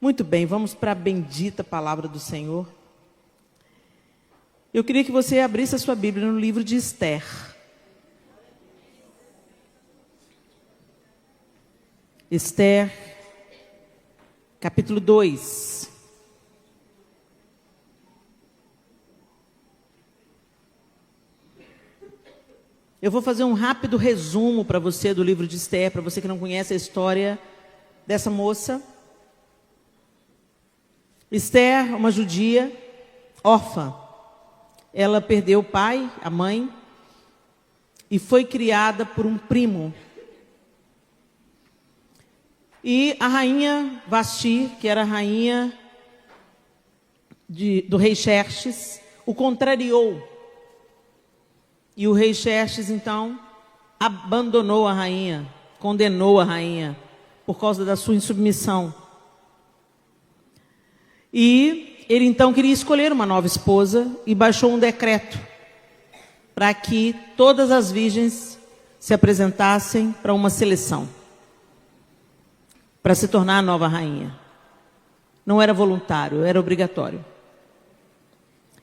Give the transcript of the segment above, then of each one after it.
Muito bem, vamos para a bendita palavra do Senhor. Eu queria que você abrisse a sua Bíblia no livro de Esther. Esther, capítulo 2. Eu vou fazer um rápido resumo para você do livro de Esther, para você que não conhece a história dessa moça. Esther, uma judia, órfã. Ela perdeu o pai, a mãe, e foi criada por um primo. E a rainha Vasti, que era a rainha do rei Xerxes, o contrariou. E o rei Xerxes, então, abandonou a rainha, condenou a rainha, por causa da sua insubmissão. E ele, então, queria escolher uma nova esposa e baixou um decreto para que todas as virgens se apresentassem para uma seleção, para se tornar a nova rainha. Não era voluntário, era obrigatório.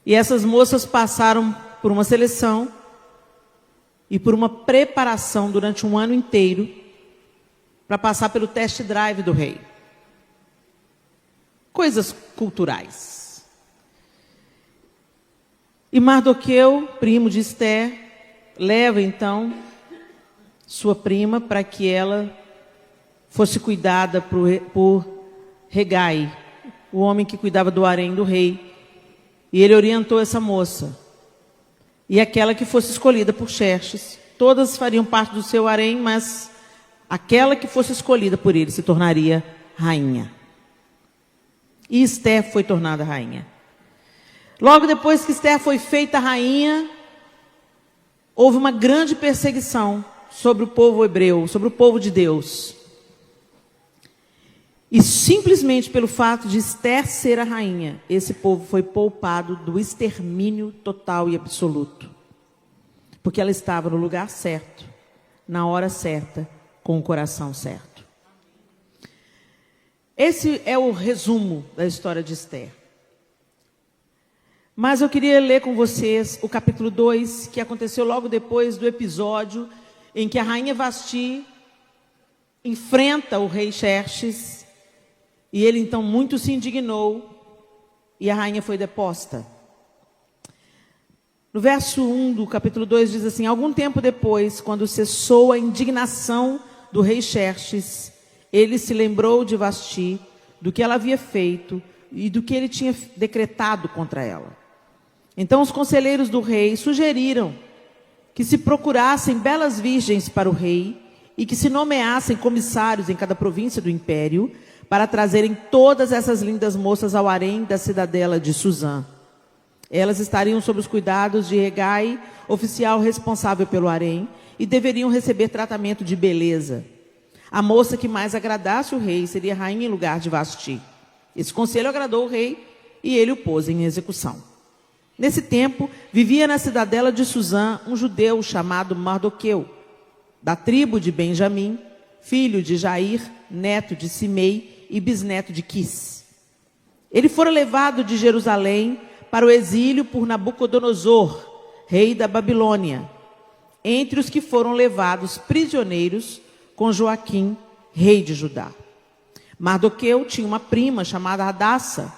E essas moças passaram por uma seleção e por uma preparação durante um ano inteiro para passar pelo test drive do rei. Coisas culturais. E Mardoqueu, primo de Esther, leva então sua prima para que ela fosse cuidada por Hegai, o homem que cuidava do harém do rei. E ele orientou essa moça. E aquela que fosse escolhida por Xerxes, todas fariam parte do seu harém, mas aquela que fosse escolhida por ele se tornaria rainha. E Esther foi tornada rainha. Logo depois que Esther foi feita rainha, houve uma grande perseguição sobre o povo hebreu, sobre o povo de Deus. E simplesmente pelo fato de Esther ser a rainha, esse povo foi poupado do extermínio total e absoluto. Porque ela estava no lugar certo, na hora certa, com o coração certo. Esse é o resumo da história de Esther. Mas eu queria ler com vocês o capítulo 2, que aconteceu logo depois do episódio em que a rainha Vasti enfrenta o rei Xerxes, e ele então muito se indignou, e a rainha foi deposta. No verso 1 do capítulo 2 diz assim: algum tempo depois, quando cessou a indignação do rei Xerxes, ele se lembrou de Vasti, do que ela havia feito e do que ele tinha decretado contra ela. Então os conselheiros do rei sugeriram que se procurassem belas virgens para o rei e que se nomeassem comissários em cada província do império para trazerem todas essas lindas moças ao harém da cidadela de Suzã. Elas estariam sob os cuidados de Hegai, oficial responsável pelo harém, e deveriam receber tratamento de beleza. A moça que mais agradasse o rei seria rainha em lugar de Vasti. Esse conselho agradou o rei e ele o pôs em execução. Nesse tempo, vivia na cidadela de Suzã um judeu chamado Mardoqueu, da tribo de Benjamim, filho de Jair, neto de Simei e bisneto de Quis. Ele fora levado de Jerusalém para o exílio por Nabucodonosor, rei da Babilônia, entre os que foram levados prisioneiros com Joaquim, rei de Judá. Mardoqueu tinha uma prima chamada Hadassa,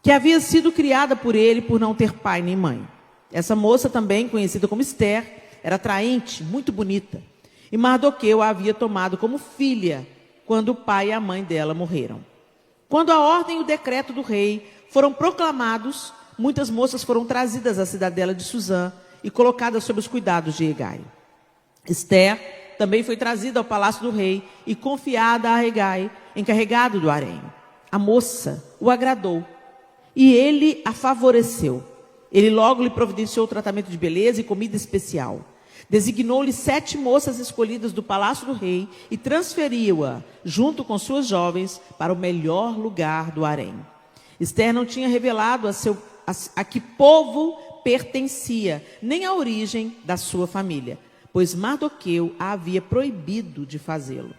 que havia sido criada por ele por não ter pai nem mãe. Essa moça, também conhecida como Esther, era atraente, muito bonita. E Mardoqueu a havia tomado como filha quando o pai e a mãe dela morreram. Quando a ordem e o decreto do rei foram proclamados, muitas moças foram trazidas à cidadela de Suzã e colocadas sob os cuidados de Hegai. Esther também foi trazida ao palácio do rei e confiada a Hegai, encarregado do harém. A moça o agradou e ele a favoreceu. Ele logo lhe providenciou tratamento de beleza e comida especial. Designou-lhe 7 moças escolhidas do palácio do rei e transferiu-a, junto com suas jovens, para o melhor lugar do harém. Esther não tinha revelado a que povo pertencia, nem a origem da sua família, pois Mardoqueu a havia proibido de fazê-lo.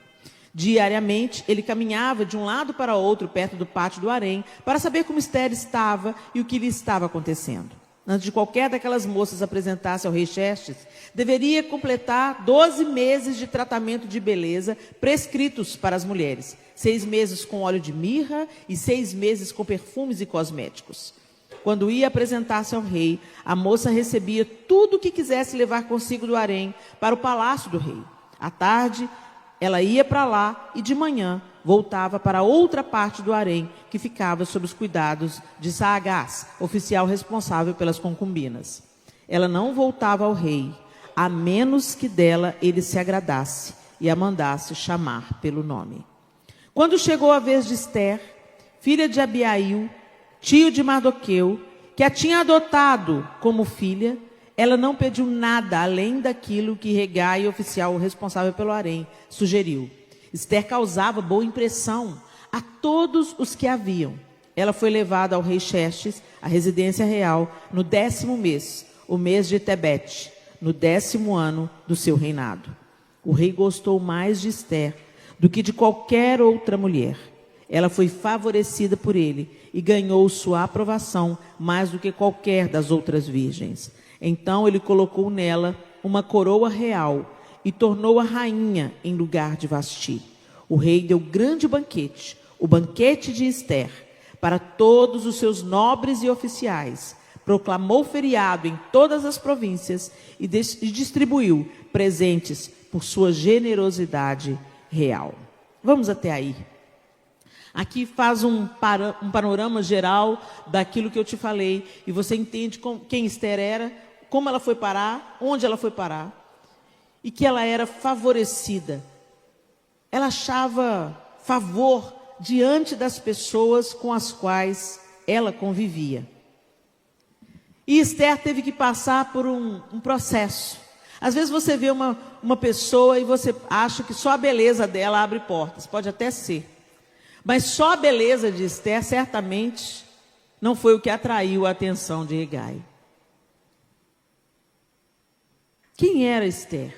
Diariamente, ele caminhava de um lado para outro, perto do pátio do harém, para saber como Esther estava e o que lhe estava acontecendo. Antes de qualquer daquelas moças apresentar-se ao rei Xerxes, deveria completar 12 meses de tratamento de beleza prescritos para as mulheres. 6 meses com óleo de mirra e 6 meses com perfumes e cosméticos. Quando ia apresentar-se ao rei, a moça recebia tudo o que quisesse levar consigo do harém para o palácio do rei. À tarde, ela ia para lá e de manhã voltava para outra parte do harém que ficava sob os cuidados de Saagás, oficial responsável pelas concubinas. Ela não voltava ao rei, a menos que dela ele se agradasse e a mandasse chamar pelo nome. Quando chegou a vez de Esther, filha de Abiail, tio de Mardoqueu, que a tinha adotado como filha, ela não pediu nada além daquilo que Hegai, oficial responsável pelo harém, sugeriu. Esther causava boa impressão a todos os que a viam. Ela foi levada ao rei Xerxes, à residência real, no 10º mês, o mês de Tebete, no 10º ano do seu reinado. O rei gostou mais de Esther do que de qualquer outra mulher. Ela foi favorecida por ele e ganhou sua aprovação mais do que qualquer das outras virgens. Então ele colocou nela uma coroa real e tornou-a rainha em lugar de Vasti. O rei deu grande banquete, o banquete de Esther, para todos os seus nobres e oficiais. Proclamou feriado em todas as províncias e distribuiu presentes por sua generosidade real. Vamos até aí. Aqui faz um panorama geral daquilo que eu te falei, e você entende quem Esther era, como ela foi parar, onde ela foi parar, e que ela era favorecida. Ela achava favor diante das pessoas com as quais ela convivia. E Esther teve que passar por um processo. Às vezes você vê uma pessoa e você acha que só a beleza dela abre portas, pode até ser. Mas só a beleza de Esther certamente não foi o que atraiu a atenção de Hegai. Quem era Esther?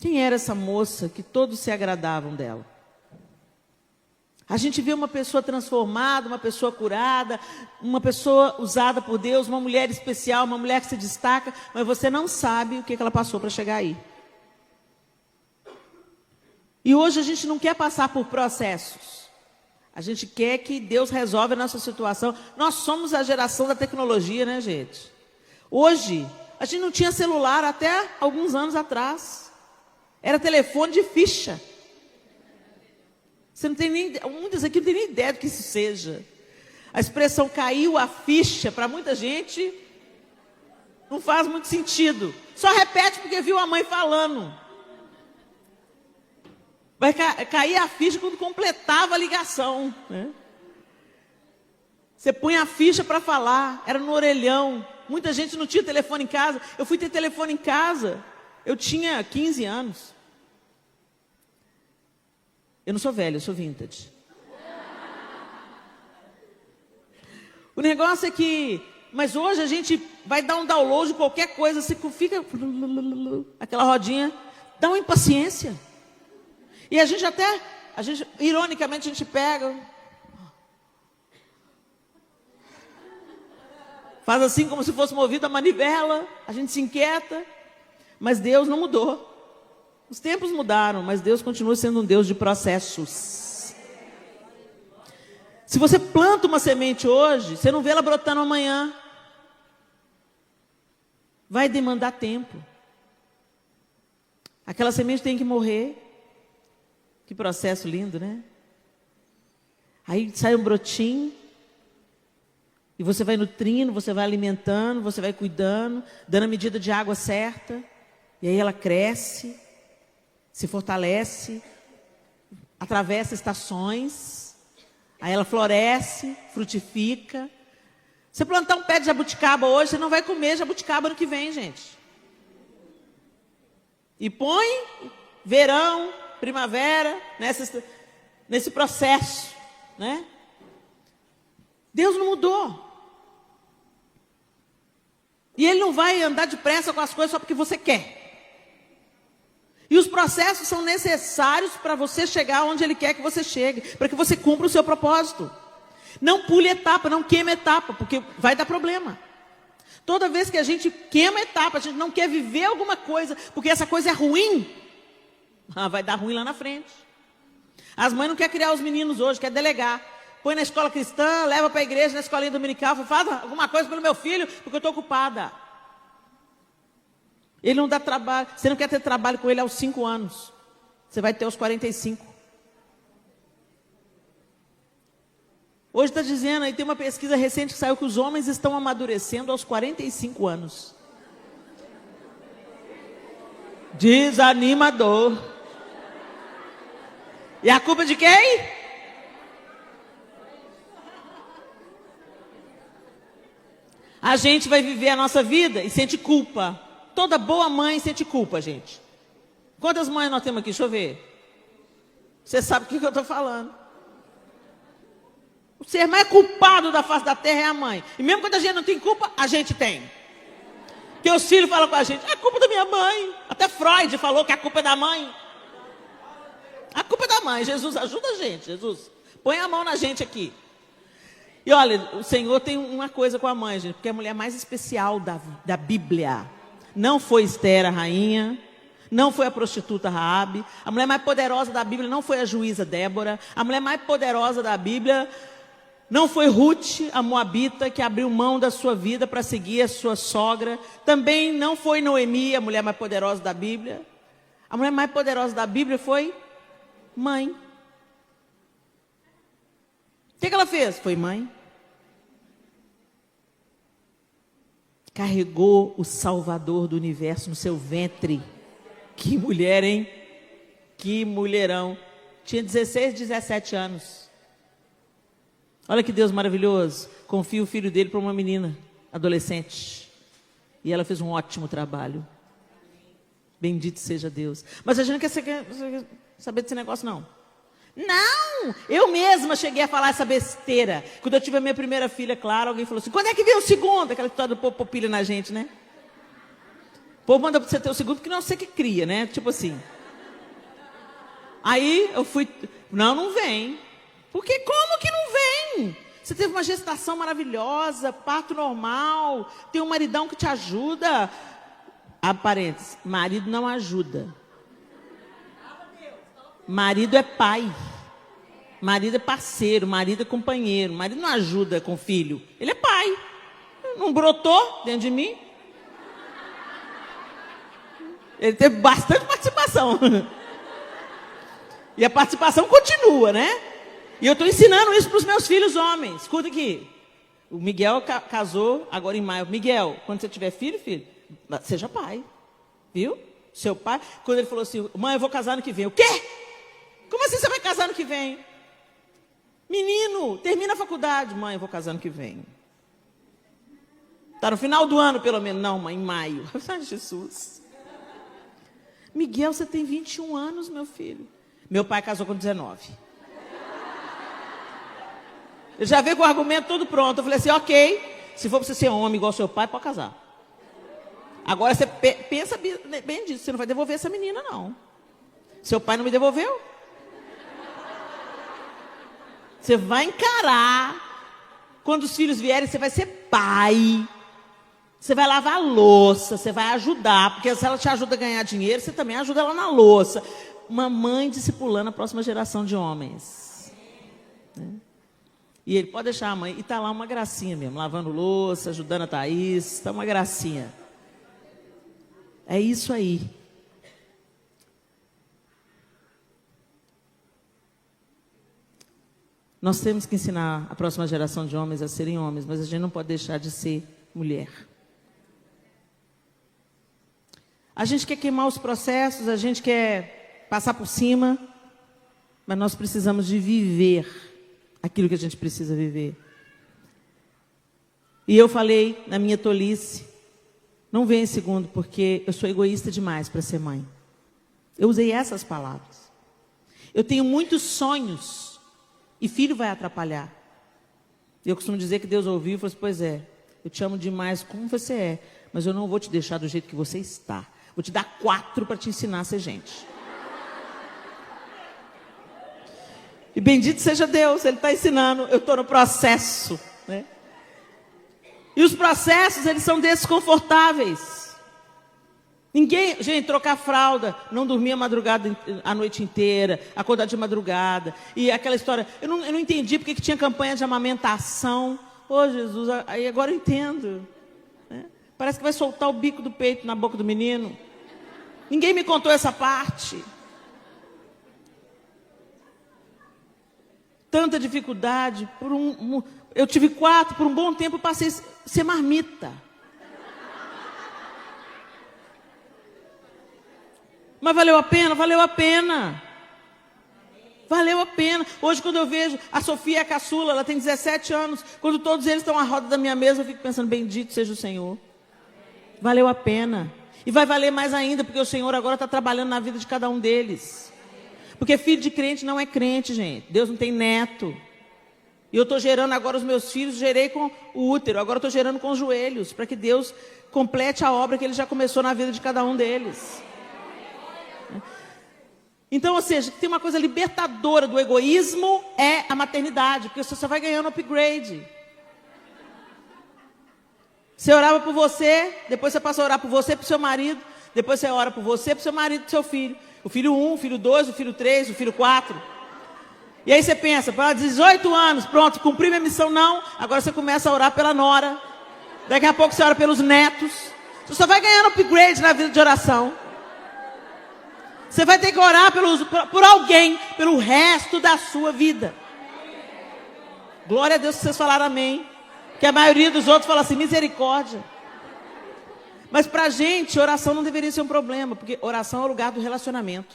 Quem era essa moça que todos se agradavam dela? A gente vê uma pessoa transformada, uma pessoa curada, uma pessoa usada por Deus, uma mulher especial, uma mulher que se destaca, mas você não sabe o que ela passou para chegar aí. E hoje a gente não quer passar por processos. A gente quer que Deus resolva a nossa situação. Nós somos a geração da tecnologia, né, gente? Hoje, a gente não tinha celular até alguns anos atrás. Era telefone de ficha. Você não tem nem, muitas aqui não tem nem ideia do que isso seja. A expressão caiu a ficha, para muita gente, não faz muito sentido. Só repete porque viu a mãe falando. Vai cair a ficha quando completava a ligação, né? Você põe a ficha para falar, era no orelhão. Muita gente não tinha telefone em casa. Eu fui ter telefone em casa, eu tinha 15 anos. Eu não sou velho, eu sou vintage. O negócio é que, mas hoje a gente vai dar um download de qualquer coisa, você fica, aquela rodinha, dá uma impaciência. E a gente até, ironicamente, a gente pega, faz assim como se fosse movido a manivela, a gente se inquieta, mas Deus não mudou. Os tempos mudaram, mas Deus continua sendo um Deus de processos. Se você planta uma semente hoje, você não vê ela brotando amanhã. Vai demandar tempo. Aquela semente tem que morrer. Que processo lindo, né? Aí sai um brotinho. E você vai nutrindo, você vai alimentando, você vai cuidando, dando a medida de água certa. E aí ela cresce, se fortalece, atravessa estações. Aí ela floresce, frutifica. Você plantar um pé de jabuticaba hoje, você não vai comer jabuticaba no que vem, gente. E põe verão, primavera, nesse processo, né? Deus não mudou. E Ele não vai andar depressa com as coisas só porque você quer. E os processos são necessários para você chegar onde Ele quer que você chegue, para que você cumpra o seu propósito. Não pule etapa, não queime etapa, porque vai dar problema. Toda vez que a gente queima etapa, a gente não quer viver alguma coisa, porque essa coisa é ruim, vai dar ruim lá na frente. As mães não querem criar os meninos hoje, quer delegar. Põe na escola cristã, leva para a igreja, na escolinha dominical, faz alguma coisa pelo meu filho, porque eu estou ocupada. Ele não dá trabalho, você não quer ter trabalho com ele aos 5 anos. Você vai ter aos 45. Hoje está dizendo, aí tem uma pesquisa recente que saiu que os homens estão amadurecendo aos 45 anos. Desanimador. E a culpa de quem? A gente vai viver a nossa vida e sente culpa. Toda boa mãe sente culpa, gente. Quantas mães nós temos aqui? Deixa eu ver. Você sabe o que eu estou falando. O ser mais culpado da face da terra é a mãe. E mesmo quando a gente não tem culpa, a gente tem. Porque os filhos falam com a gente, é culpa da minha mãe. Até Freud falou que a culpa é da mãe. A culpa é da mãe. Jesus, ajuda a gente, Jesus. Põe a mão na gente aqui. E olha, o Senhor tem uma coisa com a mãe, gente, porque é a mulher mais especial da Bíblia. Não foi Esther, a rainha. Não foi a prostituta Raabe. A mulher mais poderosa da Bíblia não foi a juíza Débora. A mulher mais poderosa da Bíblia não foi Ruth, a moabita, que abriu mão da sua vida para seguir a sua sogra. Também não foi Noemi, a mulher mais poderosa da Bíblia. A mulher mais poderosa da Bíblia foi mãe. O que ela fez? Foi mãe. Carregou o Salvador do universo no seu ventre. Que mulher, hein? Que mulherão. Tinha 16, 17 anos. Olha que Deus maravilhoso. Confia o filho dele para uma menina adolescente. E ela fez um ótimo trabalho. Bendito seja Deus. Mas a gente não quer saber desse negócio, não. Não! Eu mesma cheguei a falar essa besteira. Quando eu tive a minha primeira filha, claro, alguém falou assim, quando é que vem o segundo? Aquela história do povo popilha na gente, né? O povo manda você ter o segundo, porque não é você que cria, né? Tipo assim. Aí eu fui, não vem. Porque como que não vem? Você teve uma gestação maravilhosa, parto normal, tem um maridão que te ajuda. Parênteses, marido não ajuda. Marido é pai. Marido é parceiro, marido é companheiro. Marido não ajuda com o filho. Ele é pai. Não brotou dentro de mim. Ele teve bastante participação. E a participação continua, né? E eu estou ensinando isso para os meus filhos homens. Escuta aqui. O Miguel casou agora em maio. Miguel, quando você tiver filho, seja pai. Viu? Seu pai. Quando ele falou assim, mãe, eu vou casar no que vem. O quê? Como assim você vai casar no que vem? Menino, termina a faculdade. Mãe, eu vou casar no que vem. Está no final do ano, pelo menos. Não, mãe, em maio. Ai, Jesus. Miguel, você tem 21 anos, meu filho. Meu pai casou com 19. Eu já veio com o argumento todo pronto. Eu falei assim, ok, se for para você ser homem igual ao seu pai, pode casar. Agora você pensa bem disso, você não vai devolver essa menina, não. Seu pai não me devolveu? Você vai encarar. Quando os filhos vierem, você vai ser pai. Você vai lavar a louça, você vai ajudar. Porque se ela te ajuda a ganhar dinheiro, você também ajuda ela na louça. Uma mãe discipulando a próxima geração de homens. E ele pode deixar a mãe. E está lá uma gracinha mesmo. Lavando louça, ajudando a Thaís. Está uma gracinha. É isso aí. Nós temos que ensinar a próxima geração de homens a serem homens, mas a gente não pode deixar de ser mulher. A gente quer queimar os processos, a gente quer passar por cima, mas nós precisamos de viver aquilo que a gente precisa viver. E eu falei na minha tolice, não vem em segundo, porque eu sou egoísta demais para ser mãe. Eu usei essas palavras. Eu tenho muitos sonhos. E filho vai atrapalhar. Eu costumo dizer que Deus ouviu e falou assim, pois é, eu te amo demais como você é, mas eu não vou te deixar do jeito que você está. Vou te dar 4 para te ensinar a ser gente. E bendito seja Deus, Ele está ensinando, eu estou no processo, né? E os processos, eles são desconfortáveis. Ninguém, gente, trocar fralda, não dormir a noite inteira, acordar de madrugada. E aquela história, eu não entendi porque que tinha campanha de amamentação. Ô Jesus, aí agora eu entendo. Né? Parece que vai soltar o bico do peito na boca do menino. Ninguém me contou essa parte. Tanta dificuldade, eu tive 4, por um bom tempo eu passei a ser marmita. Mas valeu a pena? Valeu a pena. Valeu a pena. Hoje quando eu vejo a Sofia, a caçula, ela tem 17 anos, quando todos eles estão à roda da minha mesa, eu fico pensando, bendito seja o Senhor. Valeu a pena. E vai valer mais ainda, porque o Senhor agora está trabalhando na vida de cada um deles. Porque filho de crente não é crente, gente. Deus não tem neto. E eu estou gerando agora os meus filhos, gerei com o útero, agora estou gerando com os joelhos, para que Deus complete a obra que Ele já começou na vida de cada um deles. Então, ou seja, tem uma coisa libertadora do egoísmo, é a maternidade, porque você só vai ganhando upgrade. Você orava por você, depois você passa a orar por você e por seu marido, depois você ora por você, por seu marido e por seu filho. O filho 1, o filho 2, o filho 3, o filho 4. E aí você pensa, para 18 anos, pronto, cumpri minha missão, não. Agora você começa a orar pela nora. Daqui a pouco você ora pelos netos. Você só vai ganhando upgrade na vida de oração. Você vai ter que orar por alguém, pelo resto da sua vida. Glória a Deus que vocês falaram amém. Que a maioria dos outros fala assim, misericórdia. Mas para a gente, oração não deveria ser um problema, porque oração é o lugar do relacionamento.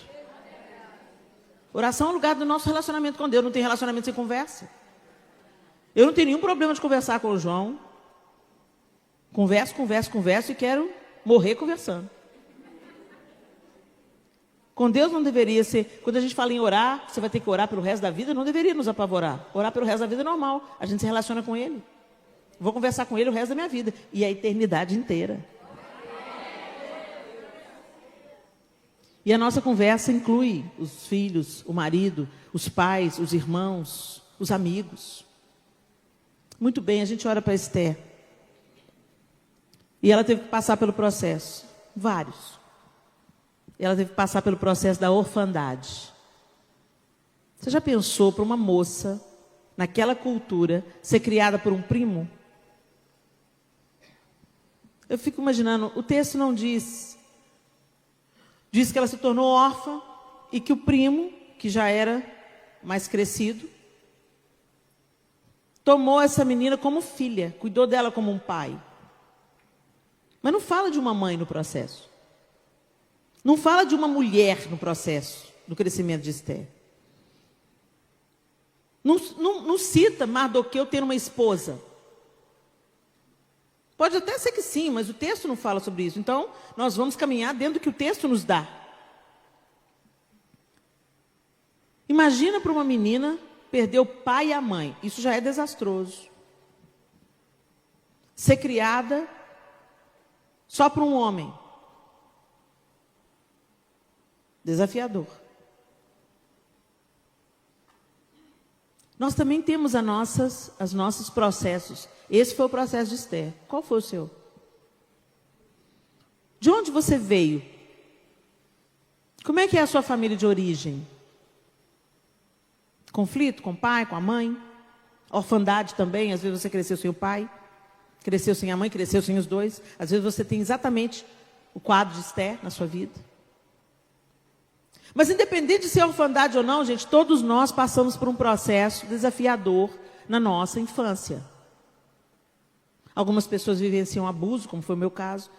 Oração é o lugar do nosso relacionamento com Deus. Não tem relacionamento sem conversa. Eu não tenho nenhum problema de conversar com o João. Converso e quero morrer conversando. Com Deus não deveria ser. Quando a gente fala em orar, você vai ter que orar pelo resto da vida, não deveria nos apavorar. Orar pelo resto da vida é normal. A gente se relaciona com Ele. Vou conversar com Ele o resto da minha vida. E a eternidade inteira. E a nossa conversa inclui os filhos, o marido, os pais, os irmãos, os amigos. Muito bem, a gente ora para Esther. E ela teve que passar pelo processo. Vários. Ela teve que passar pelo processo da orfandade. Você já pensou para uma moça, naquela cultura, ser criada por um primo? Eu fico imaginando, o texto não diz. Diz que ela se tornou órfã e que o primo, que já era mais crescido, tomou essa menina como filha, cuidou dela como um pai. Mas não fala de uma mãe no processo. Não fala de uma mulher no processo do crescimento de Esther. Não cita Mardoqueu tendo uma esposa. Pode até ser que sim, mas o texto não fala sobre isso. Então, nós vamos caminhar dentro do que o texto nos dá. Imagina para uma menina perder o pai e a mãe. Isso já é desastroso. Ser criada só por um homem. Desafiador. Nós também temos os nossos processos. Esse foi o processo de Esther. Qual foi o seu? De onde você veio? Como é que é a sua família de origem? Conflito com o pai, com a mãe? Orfandade também, às vezes você cresceu sem o pai, cresceu sem a mãe, cresceu sem os dois. Às vezes você tem exatamente o quadro de Esther na sua vida. Mas independente de ser orfandade ou não, gente, todos nós passamos por um processo desafiador na nossa infância. Algumas pessoas vivenciam abuso, como foi o meu caso.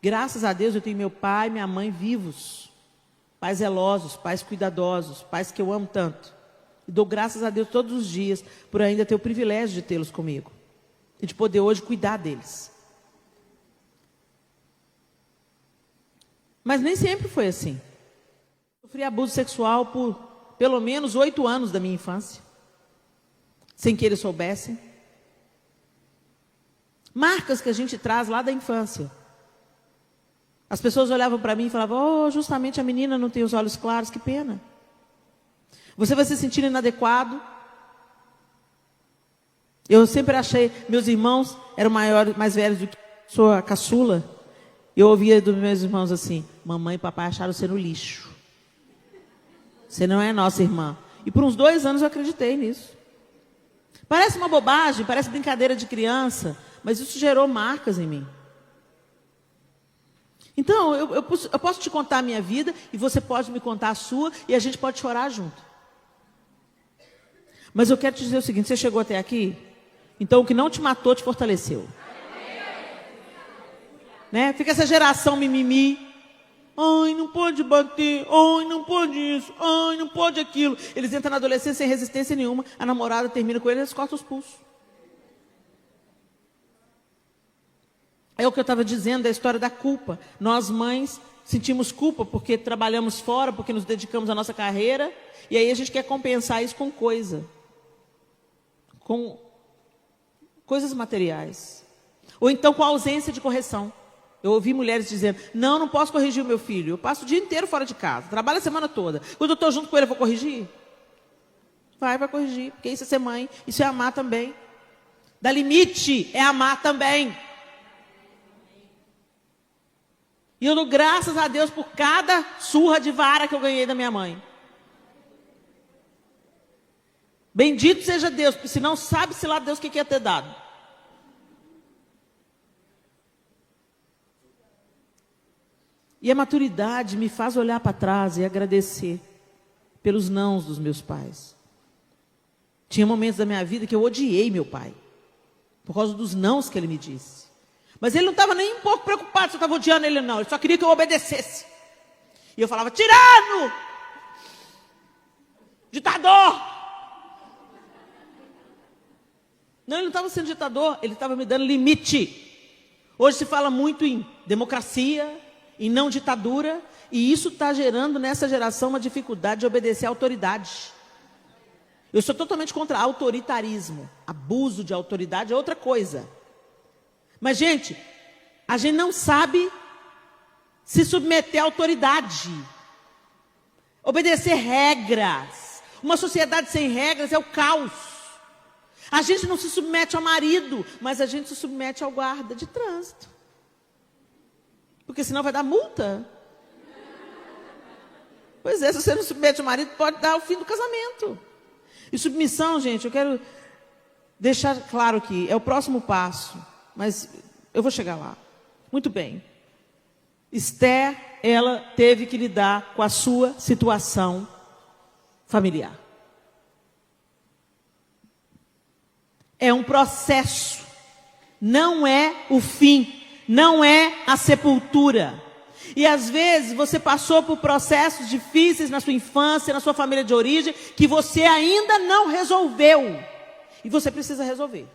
Graças a Deus eu tenho meu pai e minha mãe vivos. Pais zelosos, pais cuidadosos, pais que eu amo tanto. E dou graças a Deus todos os dias por ainda ter o privilégio de tê-los comigo. E de poder hoje cuidar deles. Mas nem sempre foi assim. Sofri abuso sexual por pelo menos 8 anos da minha infância. Sem que eles soubessem. Marcas que a gente traz lá da infância. As pessoas olhavam para mim e falavam, justamente a menina não tem os olhos claros, que pena. Você vai se sentir inadequado. Eu sempre achei, meus irmãos eram mais velhos do que eu, sou a caçula. Eu ouvia dos meus irmãos assim, mamãe e papai acharam você no lixo. Você não é nossa irmã. E por uns 2 anos eu acreditei nisso. Parece uma bobagem, parece brincadeira de criança, mas isso gerou marcas em mim. Então, eu posso te contar a minha vida e você pode me contar a sua e a gente pode chorar junto. Mas eu quero te dizer o seguinte, você chegou até aqui, então o que não te matou te fortaleceu. Né? Fica essa geração mimimi. Ai, não pode bater. Ai, não pode isso. Ai, não pode aquilo. Eles entram na adolescência sem resistência nenhuma. A namorada termina com ele e eles cortam os pulsos. É o que eu estava dizendo da história da culpa. Nós, mães, sentimos culpa porque trabalhamos fora, porque nos dedicamos à nossa carreira. E aí a gente quer compensar isso com com coisas materiais. Ou então com a ausência de correção. Eu ouvi mulheres dizendo, não posso corrigir o meu filho. Eu passo o dia inteiro fora de casa, trabalho a semana toda. Quando eu estou junto com ele, eu vou corrigir? Vai corrigir, porque isso é ser mãe, isso é amar também. Dar limite é amar também. E eu dou graças a Deus por cada surra de vara que eu ganhei da minha mãe. Bendito seja Deus, porque senão sabe-se lá Deus o que ia ter dado. E a maturidade me faz olhar para trás e agradecer pelos nãos dos meus pais. Tinha momentos da minha vida que eu odiei meu pai, por causa dos nãos que ele me disse. Mas ele não estava nem um pouco preocupado se eu estava odiando ele, não. Ele só queria que eu obedecesse. E eu falava, tirano! Ditador! Não, ele não estava sendo ditador, ele estava me dando limite. Hoje se fala muito em democracia, em não ditadura, e isso está gerando nessa geração uma dificuldade de obedecer à autoridade. Eu sou totalmente contra autoritarismo. Abuso de autoridade é outra coisa. Mas, gente, a gente não sabe se submeter à autoridade. Obedecer regras. Uma sociedade sem regras é o caos. A gente não se submete ao marido, mas a gente se submete ao guarda de trânsito. Porque senão vai dar multa. Pois é, se você não submete ao marido, pode dar o fim do casamento. E submissão, gente, eu quero deixar claro que é o próximo passo. Mas eu vou chegar lá. Muito bem. Esther, ela teve que lidar com a sua situação familiar. É um processo. Não é o fim. Não é a sepultura. E às vezes você passou por processos difíceis na sua infância, na sua família de origem, que você ainda não resolveu. E você precisa resolver.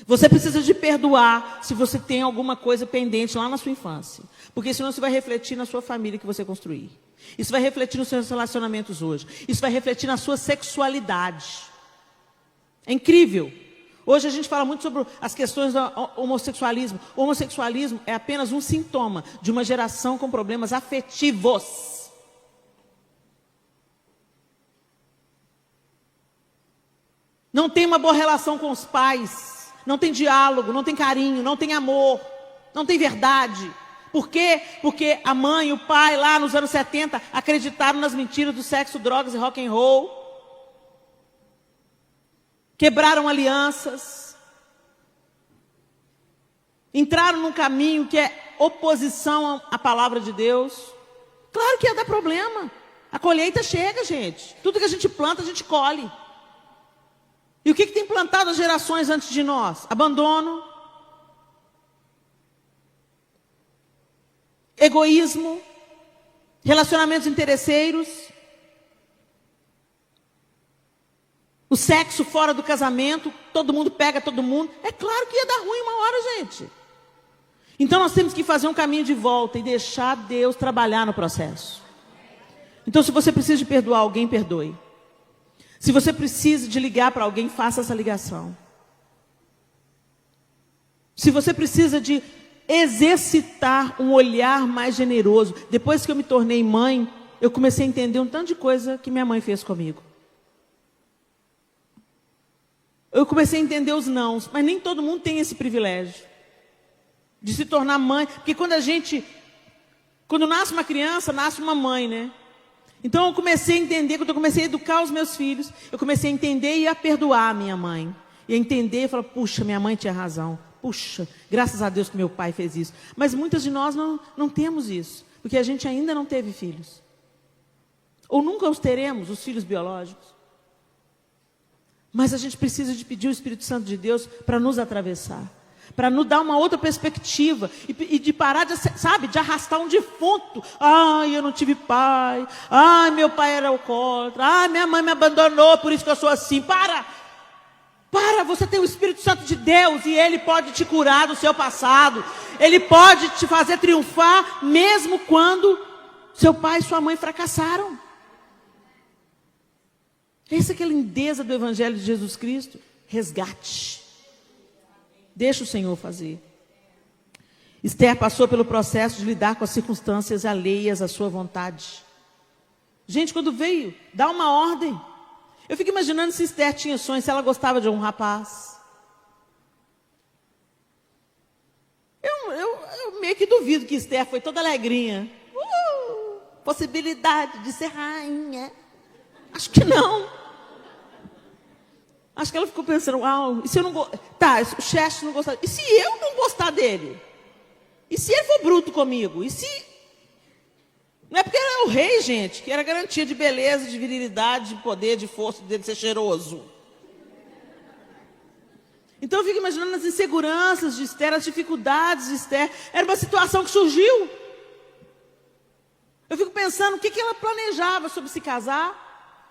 Você precisa de perdoar se você tem alguma coisa pendente lá na sua infância. Porque senão isso vai refletir na sua família que você construir. Isso vai refletir nos seus relacionamentos hoje. Isso vai refletir na sua sexualidade. É incrível. Hoje a gente fala muito sobre as questões do homossexualismo. O homossexualismo é apenas um sintoma de uma geração com problemas afetivos. Não tem uma boa relação com os pais. Não tem diálogo, não tem carinho, não tem amor, não tem verdade. Por quê? Porque a mãe e o pai lá nos anos 70 acreditaram nas mentiras do sexo, drogas e rock and roll. Quebraram alianças. Entraram num caminho que é oposição à palavra de Deus. Claro que ia dar problema. A colheita chega, gente. Tudo que a gente planta, a gente colhe. E o que tem plantado as gerações antes de nós? Abandono, egoísmo, relacionamentos interesseiros, o sexo fora do casamento, todo mundo pega todo mundo. É claro que ia dar ruim uma hora, gente. Então nós temos que fazer um caminho de volta e deixar Deus trabalhar no processo. Então se você precisa de perdoar alguém, perdoe. Se você precisa de ligar para alguém, faça essa ligação. Se você precisa de exercitar um olhar mais generoso. Depois que eu me tornei mãe, eu comecei a entender um tanto de coisa que minha mãe fez comigo. Eu comecei a entender os nãos, mas nem todo mundo tem esse privilégio de se tornar mãe, porque quando nasce uma criança, nasce uma mãe, né? Então eu comecei a entender, quando eu comecei a educar os meus filhos, eu comecei a entender e a perdoar a minha mãe. E a entender e falar, puxa, minha mãe tinha razão. Puxa, graças a Deus que meu pai fez isso. Mas muitas de nós não temos isso, porque a gente ainda não teve filhos. Ou nunca os teremos, os filhos biológicos. Mas a gente precisa de pedir o Espírito Santo de Deus para nos atravessar, para nos dar uma outra perspectiva e de parar de, sabe, de arrastar um defunto. Ai, eu não tive pai. Ai, meu pai era alcoólatra. Ai, minha mãe me abandonou, por isso que eu sou assim. Para, você tem o Espírito Santo de Deus e Ele pode te curar do seu passado. Ele pode te fazer triunfar mesmo quando seu pai e sua mãe fracassaram. Essa é a lindeza do Evangelho de Jesus Cristo. Resgate. Deixa o Senhor fazer. Esther passou pelo processo de lidar com as circunstâncias alheias à sua vontade. Gente, quando veio dar uma ordem, eu fico imaginando se Esther tinha sonhos, se ela gostava de um rapaz. Eu meio que duvido que Esther foi toda alegrinha. Possibilidade de ser rainha. Acho que não. Acho que ela ficou pensando, uau, e se eu não gostar? Tá, o Xerxes não gostar. E se eu não gostar dele? E se ele for bruto comigo? E se... Não é porque ele é o rei, gente, que era garantia de beleza, de virilidade, de poder, de força, dele ser cheiroso. Então eu fico imaginando as inseguranças de Esther, as dificuldades de Esther. Era uma situação que surgiu. Eu fico pensando o que ela planejava sobre se casar.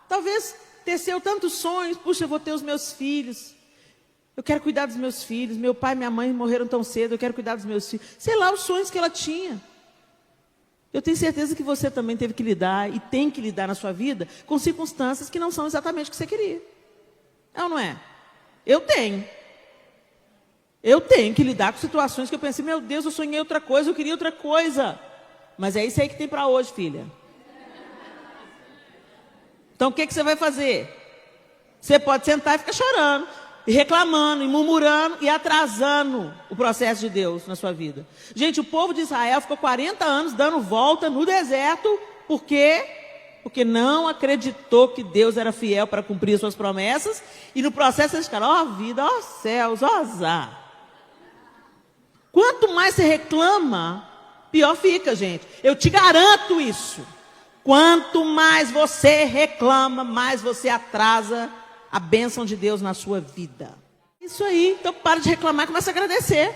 Talvez teceu tantos sonhos. Puxa, eu vou ter os meus filhos. Eu quero cuidar dos meus filhos. Meu pai e minha mãe morreram tão cedo. Eu quero cuidar dos meus filhos. Sei lá os sonhos que ela tinha. Eu tenho certeza que você também teve que lidar e tem que lidar na sua vida com circunstâncias que não são exatamente o que você queria. É ou não é? Eu tenho. Eu tenho que lidar com situações que eu pensei, meu Deus, eu sonhei outra coisa, eu queria outra coisa. Mas é isso aí que tem para hoje, filha. Então o que você vai fazer? Você pode sentar e ficar chorando, e reclamando, e murmurando, e atrasando o processo de Deus na sua vida. Gente, o povo de Israel ficou 40 anos dando volta no deserto. Por quê? Porque não acreditou que Deus era fiel para cumprir as suas promessas. E no processo eles ficaram, ó vida, ó céus, ó azar. Quanto mais você reclama, pior fica, gente. Eu te garanto isso. Quanto mais você reclama, mais você atrasa a bênção de Deus na sua vida. Isso aí. Então para de reclamar e começa a agradecer.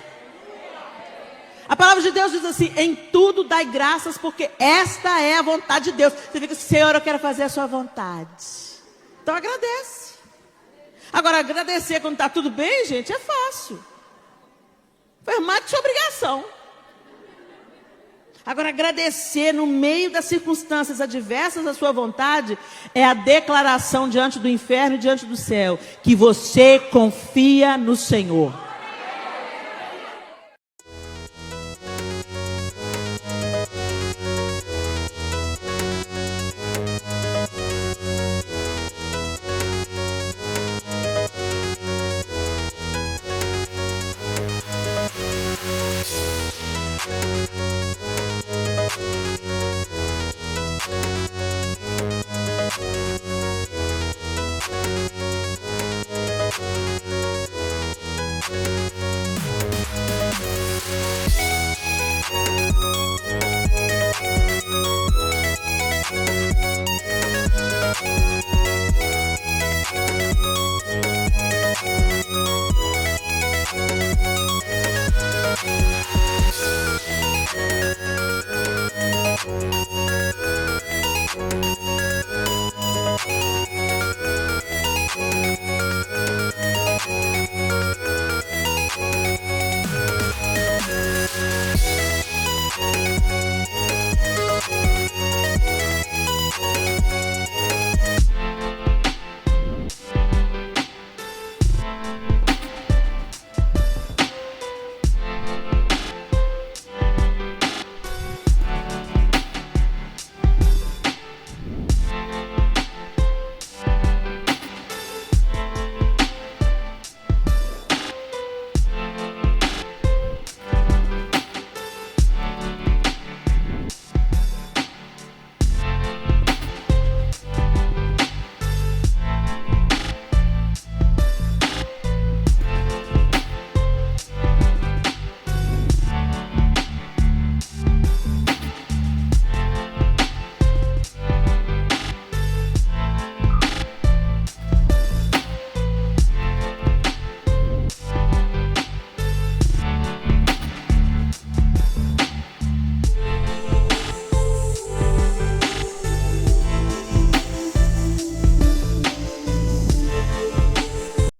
A palavra de Deus diz assim, em tudo dai graças, porque esta é a vontade de Deus. Você fica assim, Senhor, eu quero fazer a sua vontade. Então agradece. Agora, agradecer quando está tudo bem, gente, é fácil. Foi mais que sua obrigação. Agora, agradecer no meio das circunstâncias adversas à sua vontade é a declaração diante do inferno e diante do céu que você confia no Senhor.